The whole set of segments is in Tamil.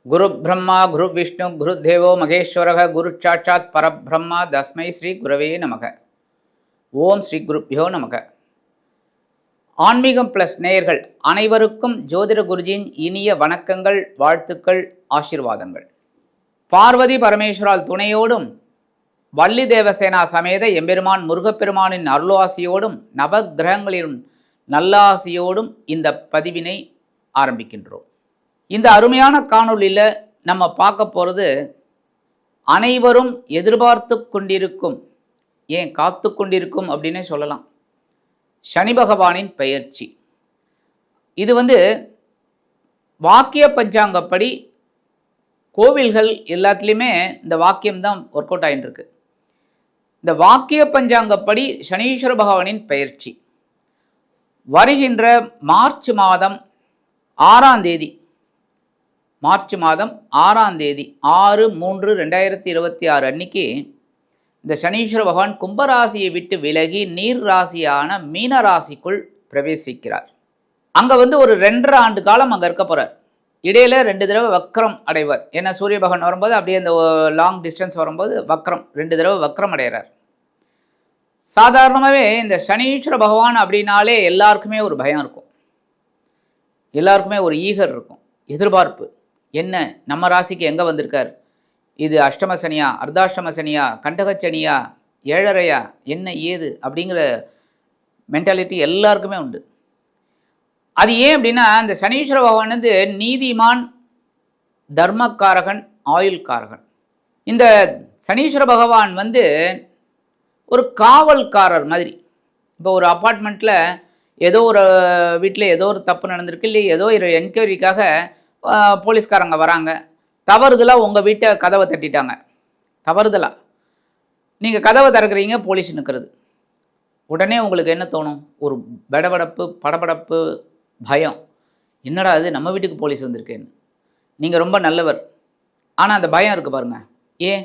குரு பிரம்மா குரு விஷ்ணு குரு தேவோ மகேஸ்வரக குரு சாட்சாத் பரபிரம்மா தஸ்மை ஸ்ரீ குரவே நமக. ஓம் ஸ்ரீ குருப்பியோ நமக. ஆன்மீகம் பிளஸ் நேயர்கள் அனைவருக்கும் ஜோதிட குருஜியின் இனிய வணக்கங்கள், வாழ்த்துக்கள், ஆசீர்வாதங்கள். பார்வதி பரமேஸ்வரால் துணையோடும் வள்ளி தேவசேனா சமேத எம்பெருமான் முருகப்பெருமானின் அருளாசியோடும் நவ கிரகங்களின் நல்லாசியோடும் இந்த பதிவினை ஆரம்பிக்கின்றோம். இந்த அருமையான காணொளியில் நம்ம பார்க்க போகிறது அனைவரும் எதிர்பார்த்து கொண்டிருக்கும், ஏன் காத்து கொண்டிருக்கும் அப்படின்னே சொல்லலாம், சனி பகவானின் பெயர்ச்சி. இது வாக்கிய பஞ்சாங்கப்படி கோவில்கள் எல்லாத்துலேயுமே இந்த வாக்கியம்தான் ஒர்க் அவுட் ஆகிட்டு இருக்கு. இந்த வாக்கிய பஞ்சாங்கப்படி சனீஸ்வர பகவானின் பெயர்ச்சி வருகின்ற மார்ச் மாதம் 6ஆம் தேதி, மார்ச் மாதம் 6ஆம் தேதி 6/3/2026 அன்னைக்கு இந்த சனீஸ்வர பகவான் கும்பராசியை விட்டு விலகி நீர் ராசியான மீன ராசிக்குள் பிரவேசிக்கிறார். அங்கே ஒரு 2.5 ஆண்டு காலம் அங்கே இருக்க போகிறார். இடையில 2 தடவை வக்ரம் அடைவார். ஏன்னா சூரிய பகவான் வரும்போது அப்படியே அந்த லாங் டிஸ்டன்ஸ் வரும்போது வக்ரம் 2 தடவை வக்ரம் அடைகிறார். சாதாரணமாகவே இந்த சனீஸ்வர பகவான் அப்படின்னாலே எல்லாருக்குமே ஒரு பயம் இருக்கும், எல்லாருக்குமே ஒரு ஈகர் இருக்கும், எதிர்பார்ப்பு. என்ன நம்ம ராசிக்கு எங்கே வந்திருக்கார், இது அஷ்டம சனியா, அர்த்தாஷ்டம சனியா, கண்டகச்சனியா, ஏழரையா, என்ன ஏது அப்படிங்கிற மென்டாலிட்டி எல்லாருக்குமே உண்டு. அது ஏன் அப்படின்னா இந்த சனீஸ்வர பகவான் நீதிமான், தர்மக்காரகன், ஆயுள்காரகன். இந்த சனீஸ்வர பகவான் ஒரு காவல்காரர் மாதிரி. இப்போ ஒரு அப்பார்ட்மெண்ட்டில் ஏதோ ஒரு வீட்டில் ஏதோ ஒரு தப்பு நடந்திருக்கு, இல்லை ஏதோ ஒரு என்கொயரிக்காக போலீஸ்காரங்க வராங்க, தவறுதலாக உங்கள் வீட்டை கதவை தட்டிட்டாங்க, தவறுதலாக நீங்கள் கதவை திறக்கிறீங்க, போலீஸ் நிற்கிறது. உடனே உங்களுக்கு என்ன தோணும்? ஒரு படபடப்பு, படபடப்பு, பயம். என்னடா அது, நம்ம வீட்டுக்கு போலீஸ் வந்திருக்கேன்னு. நீங்கள் ரொம்ப நல்லவர், ஆனால் அந்த பயம் இருக்குது பாருங்கள். ஏன்?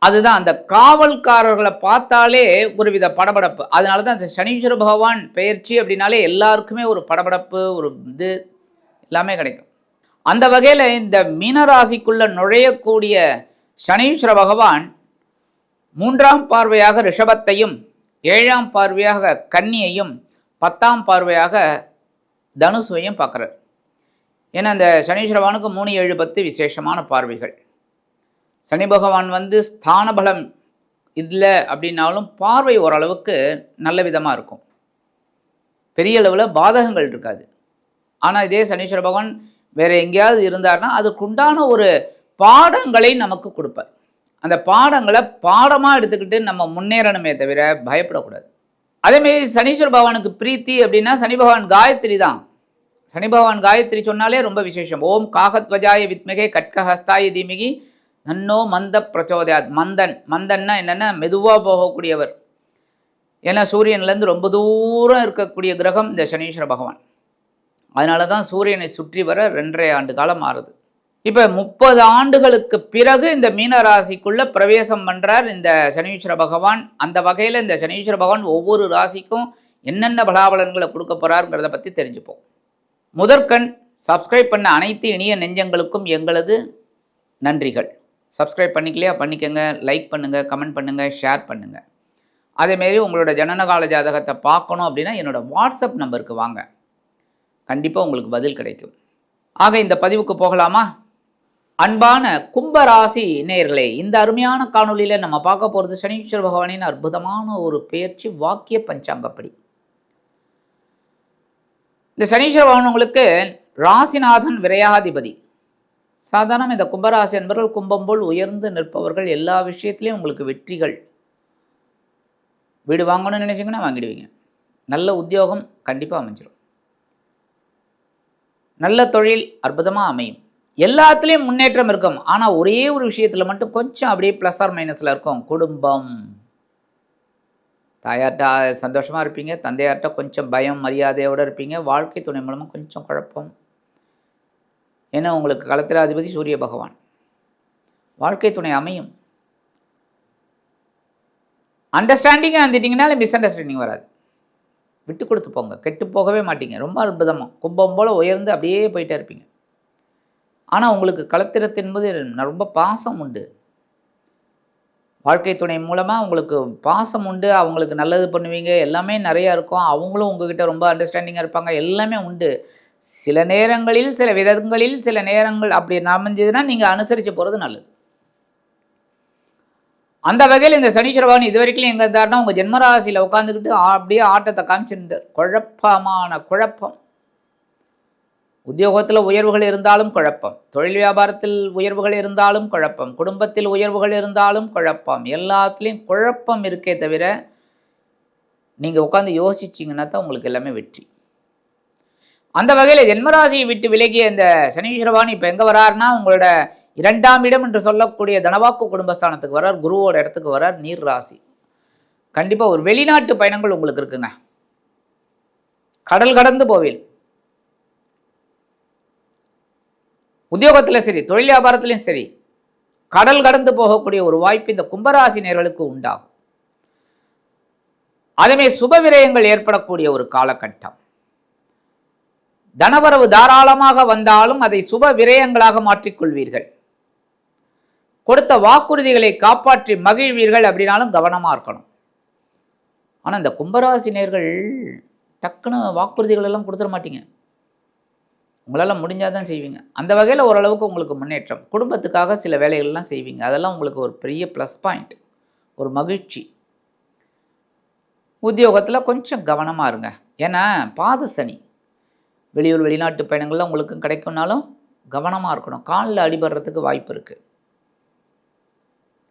அதுதான் அந்த காவல்காரர்களை பார்த்தாலே ஒரு வித படபடப்பு. அதனால தான் அந்த சனீஸ்வர பகவான் பெயர்ச்சி அப்படின்னாலே எல்லாருக்குமே ஒரு படபடப்பு, ஒரு இது எல்லாமே கிடைக்கும். அந்த வகையில் இந்த மீனராசிக்குள்ளே நுழையக்கூடிய சனீஸ்வர பகவான் 3ஆம் பார்வையாக ரிஷபத்தையும், 7ஆம் பார்வையாக கன்னியையும், 10ஆம் பார்வையாக தனுசுவையும் பார்க்குறார். ஏன்னா இந்த சனீஸ்வர பகவானுக்கு 3, 7, 10 விசேஷமான பார்வைகள். சனி பகவான் ஸ்தான பலம் இல்லை அப்படின்னாலும் பார்வை ஓரளவுக்கு நல்ல விதமாக இருக்கும், பெரிய அளவில் பாதகங்கள் இருக்காது. ஆனால் இதே சனீஸ்வர பகவான் வேறு எங்கேயாவது இருந்தார்னா அதுக்குண்டான ஒரு பாடங்களை நமக்கு கொடுப்பார். அந்த பாடங்களை பாடமாக எடுத்துக்கிட்டு நம்ம முன்னேறணுமே தவிர பயப்படக்கூடாது. அதேமாரி சனீஸ்வர பகவானுக்கு பிரீத்தி அப்படின்னா சனி பகவான் காயத்ரி தான். சனி பகவான் காயத்ரி சொன்னாலே ரொம்ப விசேஷம். ஓம் காகத்வஜாய வித்மிகே கட்கஹஸ்தாய தீமிகி நன்னோ மந்த பிரச்சோதயாத். மந்தன்னா என்னென்னா மெதுவாக போகக்கூடியவர். ஏன்னா சூரியன்லேருந்து ரொம்ப தூரம் இருக்கக்கூடிய கிரகம் இந்த சனீஸ்வர பகவான். அதனால தான் சூரியனை சுற்றி வர 2.5 ஆண்டு காலம் ஆறுது. இப்போ 30 ஆண்டுகளுக்கு பிறகு இந்த மீனராசிக்குள்ளே பிரவேசம் பண்ணுறார் இந்த சனீஸ்வர பகவான். அந்த வகையில் இந்த சனீஸ்வர பகவான் ஒவ்வொரு ராசிக்கும் என்னென்ன பலாபலன்களை கொடுக்க போகிறாருங்கிறத பற்றி தெரிஞ்சுப்போம். முதற்கண் சப்ஸ்கிரைப் பண்ண அனைத்து இனிய நெஞ்சங்களுக்கும் எங்களது நன்றிகள். சப்ஸ்கிரைப் பண்ணிக்கலையா பண்ணிக்கோங்க, லைக் பண்ணுங்கள், கமெண்ட் பண்ணுங்கள், ஷேர் பண்ணுங்கள். அதேமாரி உங்களோட ஜனனகால ஜாதகத்தை பார்க்கணும் அப்படின்னா என்னோடய வாட்ஸ்அப் நம்பருக்கு வாங்க, கண்டிப்பாக உங்களுக்கு பதில் கிடைக்கும். ஆக இந்த பதிவுக்கு போகலாமா? அன்பான கும்பராசி நேயர்களே, இந்த அருமையான காணொலியில் நம்ம பார்க்க போகிறது சனீஸ்வர பகவானின் அற்புதமான ஒரு பெயர்ச்சி வாக்கிய பஞ்சாங்கப்படி. இந்த சனீஸ்வர பகவான் உங்களுக்கு ராசிநாதன், விரையாதிபதி. சாதாரண இந்த கும்பராசி என்பவர்கள் கும்பம் போல் உயர்ந்து நிற்பவர்கள். எல்லா விஷயத்துலையும் உங்களுக்கு வெற்றிகள். வீடு வாங்கணும்னு நினைச்சிங்கன்னா வாங்கிடுவீங்க. நல்ல உத்தியோகம் கண்டிப்பாக அமைஞ்சிடும். நல்ல தொழில் அற்புதமாக அமையும். எல்லாத்துலேயும் முன்னேற்றம் இருக்கும். ஆனால் ஒரே ஒரு விஷயத்தில் மட்டும் கொஞ்சம் அப்படியே ப்ளஸ் ஆர் மைனஸில் இருக்கும். குடும்பம். தாயார்கிட்ட சந்தோஷமாக இருப்பீங்க, தந்தையார்கிட்ட கொஞ்சம் பயம் மரியாதையோடு இருப்பீங்க. வாழ்க்கை துணை மூலமாக கொஞ்சம் குழப்பம். ஏன்னா உங்களுக்கு களத்திராதிபதி சூரிய பகவான். வாழ்க்கை துணை அமையும். அண்டர்ஸ்டாண்டிங்காக இருந்துட்டிங்கனால மிஸ் அண்டர்ஸ்டாண்டிங் வராது. விட்டு கொடுத்து போங்க, கெட்டு போகவே மாட்டீங்க. ரொம்ப அற்புதமாக கும்பம் போல் உயர்ந்து அப்படியே போயிட்டே இருப்பீங்க. ஆனால் உங்களுக்கு களத்திரத்து என்பது ரொம்ப பாசம் உண்டு. வாழ்க்கை துணை மூலமாக உங்களுக்கு பாசம் உண்டு, அவங்களுக்கு நல்லது பண்ணுவீங்க, எல்லாமே நிறையா இருக்கும். அவங்களும் உங்ககிட்ட ரொம்ப அண்டர்ஸ்டாண்டிங்காக இருப்பாங்க, எல்லாமே உண்டு. சில நேரங்களில் சில விதங்களில் சில நேரங்கள் அப்படி அமைஞ்சதுன்னா நீங்கள் அனுசரித்து போகிறது நல்லது. அந்த வகையில் இந்த சனீஸ்வர பகவான் இது வரைக்கும் எங்கே இருந்தாருன்னா உங்கள் ஜென்மராசியில் உட்காந்துக்கிட்டு அப்படியே ஆட்டத்தை காமிச்சிருந்தார். குழப்பம். உத்தியோகத்தில் உயர்வுகள் இருந்தாலும் குழப்பம், தொழில் வியாபாரத்தில் உயர்வுகள் இருந்தாலும் குழப்பம், குடும்பத்தில் உயர்வுகள் இருந்தாலும் குழப்பம், எல்லாத்துலேயும் குழப்பம் இருக்கே தவிர நீங்கள் உட்காந்து யோசிச்சிங்கன்னா தான் உங்களுக்கு எல்லாமே வெற்றி. அந்த வகையில் ஜென்மராசியை விட்டு விலகிய இந்த சனீஸ்வர பகவான் இப்போ எங்கே வராருன்னா உங்களோட 2ஆம் இடம் என்று சொல்லக்கூடிய தனவாக்கு குடும்பஸ்தானத்துக்கு வரார், குருவோட இடத்துக்கு வரார், நீர் ராசி. கண்டிப்பாக ஒரு வெளிநாட்டு பயணங்கள் உங்களுக்கு இருக்குங்க. கடல் கடந்து போவேன். உத்தியோகத்தில் சரி, தொழில் வியாபாரத்திலையும் சரி, கடல் கடந்து போகக்கூடிய ஒரு வாய்ப்பு இந்த கும்பராசி நேயர்களுக்கு உண்டாகும். அதுமே சுப விரயங்கள் ஏற்படக்கூடிய ஒரு காலகட்டம். தனவரவு தாராளமாக வந்தாலும் அதை சுப விரயங்களாக மாற்றிக்கொள்வீர்கள். கொடுத்த வாக்குறுதிகளை காப்பாற்றி மகிழ்வீர்கள். அப்படின்னாலும் கவனமாக இருக்கணும். ஆனால் இந்த கும்பராசி நேயர்கள் டக்குன்னு வாக்குறுதிகள் எல்லாம் கொடுத்துட மாட்டீங்க. உங்களால் முடிஞ்சால் தான் செய்வீங்க. அந்த வகையில் ஓரளவுக்கு உங்களுக்கு முன்னேற்றம். குடும்பத்துக்காக சில வேலைகள்லாம் செய்வீங்க. அதெல்லாம் உங்களுக்கு ஒரு பெரிய ப்ளஸ் பாயிண்ட், ஒரு மகிழ்ச்சி. உத்தியோகத்தில் கொஞ்சம் கவனமாக இருங்க. ஏன்னா பாத சனி, வெளியூர் வெளிநாட்டு பயணங்கள்லாம் உங்களுக்கு கிடைக்கும்னாலும் கவனமாக இருக்கணும். காலில் அடிபடுறதுக்கு வாய்ப்பு இருக்குது.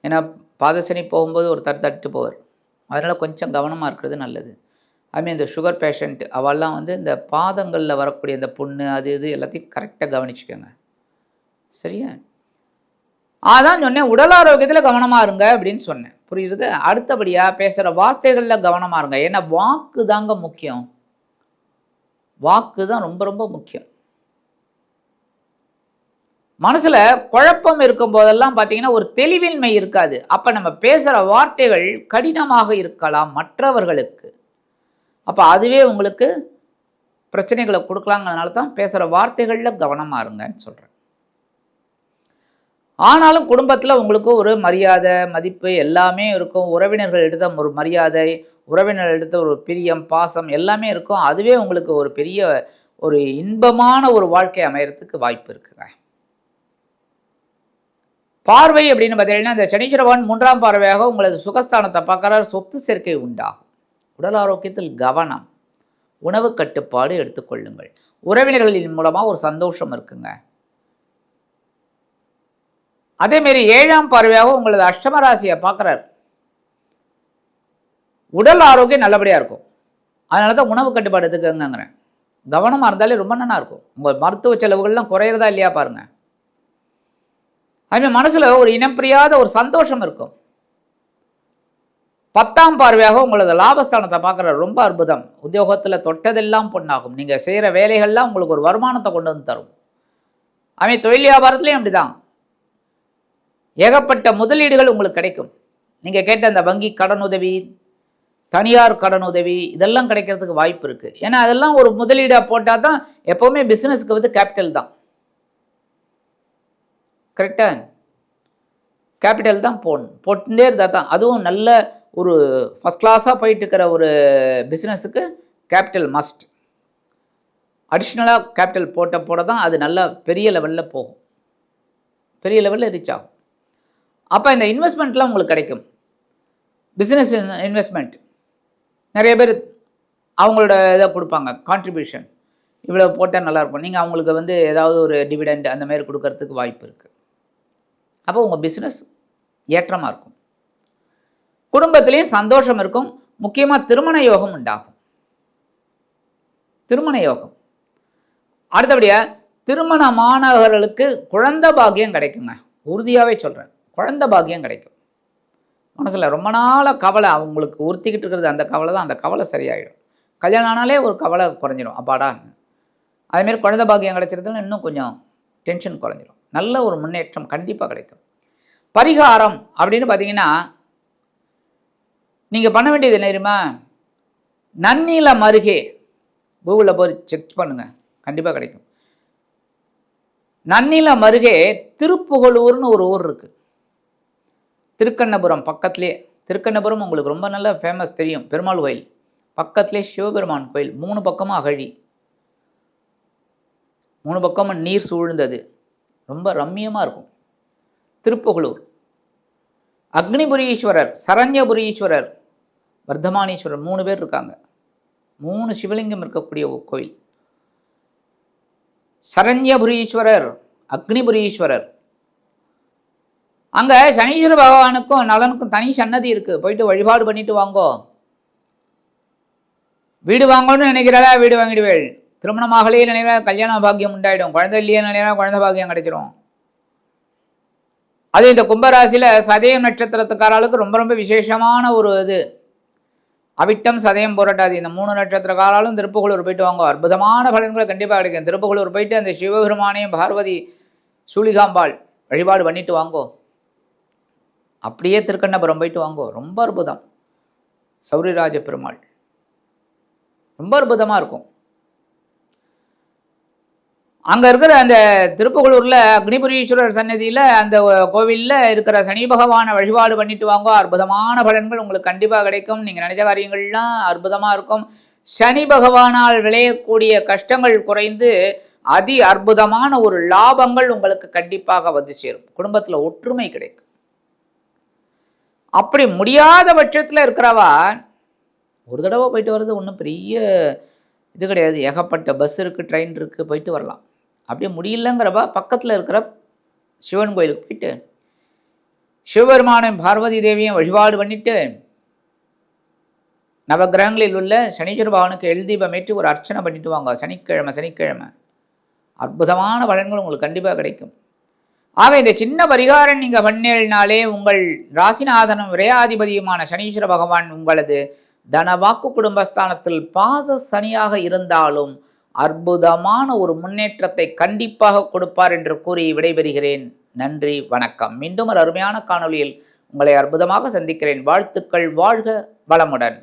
ஏன்னா பாத சனி போகும்போது ஒரு தட்டு போவார். அதனால் கொஞ்சம் கவனமாக இருக்கிறது நல்லது. அதுமாதிரி இந்த சுகர் பேஷண்ட் அவெல்லாம் இந்த பாதங்களில் வரக்கூடிய இந்த புண்ணு அது இது எல்லாத்தையும் கரெக்டாக கவனிச்சுக்கோங்க. சரியா? அதான் சொன்னேன், உடல் ஆரோக்கியத்தில் கவனமாக இருங்க அப்படின்னு சொன்னேன். புரியுது? அடுத்தபடியாக பேசுகிற வார்த்தைகளில் கவனமாக இருங்க. ஏன்னா வாக்கு தாங்க முக்கியம். வாக்கு தான் ரொம்ப ரொம்ப முக்கியம். மனசில் குழப்பம் இருக்கும் போதெல்லாம் பார்த்தீங்கன்னா ஒரு தெளிவின்மை இருக்காது. அப்போ நம்ம பேசுகிற வார்த்தைகள் கடினமாக இருக்கலாம் மற்றவர்களுக்கு. அப்போ அதுவே உங்களுக்கு பிரச்சனைகளை கொடுக்கலாங்கிறதுனால தான் பேசுகிற வார்த்தைகளில் கவனமாக இருங்கன்னு சொல்கிறேன். ஆனாலும் குடும்பத்தில் உங்களுக்கு ஒரு மரியாதை மதிப்பு எல்லாமே இருக்கும். உறவினர்கள் எடுத்த ஒரு மரியாதை, உறவினர்கள் எடுத்த ஒரு பிரியம் பாசம் எல்லாமே இருக்கும். அதுவே உங்களுக்கு ஒரு பெரிய ஒரு இன்பமான ஒரு வாழ்க்கை அமையறதுக்கு வாய்ப்பு இருக்குங்க. பார்வை அப்படின்னு பார்த்தீங்கன்னா இந்த சனீஸ்வர பகவான் 3ஆம் பார்வையாக உங்களது சுகஸ்தானத்தை பார்க்குறார். சொத்து சேர்க்கை உண்டாகும். உடல் ஆரோக்கியத்தில் கவனம், உணவு கட்டுப்பாடு எடுத்துக்கொள்ளுங்கள். உறவினர்களின் மூலமாக ஒரு சந்தோஷம் இருக்குங்க. அதேமாரி 7ஆம் பார்வையாக உங்களது அஷ்டம ராசியை பார்க்குறார். உடல் ஆரோக்கியம் நல்லபடியாக இருக்கும். அதனால தான் உணவு கட்டுப்பாடு எடுத்துக்கங்கிறேன். கவனமாக இருந்தாலே ரொம்ப நல்லா இருக்கும். உங்கள் மருத்துவ செலவுகள்லாம் குறையிறதா இல்லையா பாருங்கள். அதுமாதிரி மனசில் ஒரு இனம் பிரியாத ஒரு சந்தோஷம் இருக்கும். 10ஆம் பார்வையாக உங்களது லாபஸ்தானத்தை பார்க்குற ரொம்ப அற்புதம். உத்தியோகத்தில் தொட்டதெல்லாம் பொண்ணாகும். நீங்கள் செய்கிற வேலைகள்லாம் உங்களுக்கு ஒரு வருமானத்தை கொண்டு வந்து தரும். அதுமாதிரி தொழில் வியாபாரத்துலேயும் அப்படிதான். ஏகப்பட்ட முதலீடுகள் உங்களுக்கு கிடைக்கும். நீங்கள் கேட்ட அந்த வங்கி கடனுதவி, தனியார் கடனுதவி இதெல்லாம் கிடைக்கிறதுக்கு வாய்ப்பு இருக்குது. ஏன்னா அதெல்லாம் ஒரு முதலீடாக போட்டால் தான் எப்போவுமே பிஸ்னஸுக்கு கேபிட்டல் தான். கரெக்டா? கேபிட்டல் தான் போட்டுட்டே இருந்தால் தான். அதுவும் நல்ல ஒரு ஃபஸ்ட் கிளாஸாக போயிட்டு இருக்கிற ஒரு பிஸ்னஸுக்கு கேபிட்டல் மஸ்ட். அடிஷ்னலாக கேபிட்டல் போட தான் அது நல்லா பெரிய லெவலில் போகும், பெரிய லெவலில் ரீச் ஆகும். அப்போ இந்த இன்வெஸ்ட்மெண்ட்லாம் உங்களுக்கு கிடைக்கும். பிஸ்னஸ் இன்வெஸ்ட்மெண்ட் நிறைய பேர் அவங்களோட இதை கொடுப்பாங்க, கான்ட்ரிபியூஷன் இவ்வளோ போட்டால் நல்லாயிருக்கும். நீங்கள் அவங்களுக்கு ஏதாவது ஒரு டிவிடெண்ட் அந்த மாதிரி கொடுக்கறதுக்கு வாய்ப்பு இருக்குது. அப்போ உங்கள் பிஸ்னஸ் ஏற்றமாக இருக்கும். குடும்பத்திலையும் சந்தோஷம் இருக்கும். முக்கியமாக திருமண யோகம் உண்டாகும். திருமண யோகம். அடுத்தபடியாக திருமணமானவர்களுக்கு குழந்தை பாக்கியம் கிடைக்குங்க. உறுதியாகவே சொல்கிறேன், குழந்தை பாக்கியம் கிடைக்கும். மனசில் ரொம்ப நாளாக கவலை அவங்களுக்கு உறுத்திக்கிட்டு இருக்கிறது, அந்த கவலை தான். அந்த கவலை சரியாயிடும். கல்யாணம் ஆனாலே ஒரு கவலை குறைஞ்சிடும். அப்பாடா. அதேமாரி குழந்தை பாக்கியம் கிடைச்சிருந்ததுன்னா இன்னும் கொஞ்சம் டென்ஷன் குறைஞ்சிடும். நல்ல ஒரு முன்னேற்றம் கண்டிப்பாக கிடைக்கும். பரிகாரம் அப்படின்னு பார்த்தீங்கன்னா நீங்கள் பண்ண வேண்டியது என்ன தெரியுமா? நன்னிலம் அருகே கூகுளில் போய் செக் பண்ணுங்கள், கண்டிப்பாக கிடைக்கும். நன்னிலம் அருகே திருப்புகலூர்னு ஒரு ஊர் இருக்கு. திருக்கண்ணபுரம் பக்கத்திலே. திருக்கண்ணபுரம் உங்களுக்கு ரொம்ப நல்ல ஃபேமஸ் தெரியும், பெருமாள் கோயில் பக்கத்திலே சிவபெருமான் கோயில். 3 பக்கமும் அகழி, 3 பக்கமும் நீர் சூழ்ந்தது, ரொம்ப ரம்மியமாக இருக்கும். திருப்புகலூர். அக்னிபுரீஸ்வரர், சரண்யபுரீஸ்வரர், வர்த்தமானீஸ்வரர் 3 பேர் இருக்காங்க. 3 சிவலிங்கம் இருக்கக்கூடிய ஒரு கோயில். சரண்யபுரீஸ்வரர், அக்னிபுரீஸ்வரர். அங்கே சனீஸ்வர பகவானுக்கும் நலனுக்கும் தனி சன்னதி இருக்குது. போயிட்டு வழிபாடு பண்ணிட்டு வாங்கோ. வீடு வாங்கணும்னு நினைக்கிறாளா, வீடு வாங்கிடுவேள். திருமணமாகலையே நினைக்கிறா, கல்யாண பாக்கியம் உண்டாயிடும். குழந்தை இல்லையே நினைக்கிறா, குழந்தை பாக்கியம் கிடைச்சிடும். அது இந்த கும்பராசியில் சதயம் நட்சத்திரத்துக்காரர்களுக்கு ரொம்ப ரொம்ப விசேஷமான ஒரு இது. அவிட்டம், சதயம், புரட்டாதி இந்த 3 நட்சத்திரக்காராலும் திருப்புகலூர் போயிட்டு வாங்க. அற்புதமான பலன்களை கண்டிப்பாக கிடைக்கும். திருப்புகலூர் போயிட்டு அந்த சிவபெருமானையும் பார்வதி சூலிகாம்பாள் வழிபாடு பண்ணிட்டு வாங்கோ. அப்படியே திருக்கண்ணபுரம் போயிட்டு வாங்கோ, ரொம்ப அற்புதம். சௌரிராஜ பெருமாள் ரொம்ப அற்புதமாக இருக்கும். அங்கே இருக்கிற அந்த திருப்புகலூரில் அக்னிபுரீஸ்வரர் சன்னதியில் அந்த கோவிலில் இருக்கிற சனி பகவானை வழிபாடு பண்ணிட்டு வாங்க. அற்புதமான பலன்கள் உங்களுக்கு கண்டிப்பாக கிடைக்கும். நீங்கள் நினைச்ச காரியங்கள்லாம் அற்புதமாக இருக்கும். சனி பகவானால் விளையக்கூடிய கஷ்டங்கள் குறைந்து அதி அற்புதமான ஒரு லாபங்கள் உங்களுக்கு கண்டிப்பாக வந்து சேரும். குடும்பத்தில் ஒற்றுமை கிடைக்கும். அப்படி முடியாத பட்சத்தில் இருக்கிறவா ஒரு தடவை போயிட்டு வர்றது ஒன்றும் பெரிய இது கிடையாது. ஏகப்பட்ட பஸ் இருக்குது, ட்ரெயின் இருக்குது, போயிட்டு வரலாம். அப்படியே முடியலங்கிறவா பக்கத்தில் இருக்கிற சிவன் கோயிலுக்கு போயிட்டு சிவபெருமானையும் பார்வதி தேவியும் வழிபாடு பண்ணிட்டு நவகிரகங்களில் உள்ள சனீஸ்வர பகவானுக்கு எழுதீபமேற்று ஒரு அர்ச்சனை பண்ணிட்டு வாங்க. சனிக்கிழமை அற்புதமான பலன்கள் உங்களுக்கு கண்டிப்பாக கிடைக்கும். ஆக இந்த சின்ன பரிகாரம் நீங்கள் பண்ணேனாலே உங்கள் ராசிநாதனும் விரையாதிபதியுமான சனீஸ்வர பகவான் உங்களது தனவாக்கு குடும்பஸ்தானத்தில் பாத சனியாக இருந்தாலும் அற்புதமான ஒரு முன்னேற்றத்தை கண்டிப்பாக கொடுப்பார் என்று கூறி விடைபெறுகிறேன். நன்றி, வணக்கம். மீண்டும் ஒரு அருமையான காணொளியில் உங்களை அற்புதமாக சந்திக்கிறேன். வாழ்த்துக்கள். வாழ்க வளமுடன்.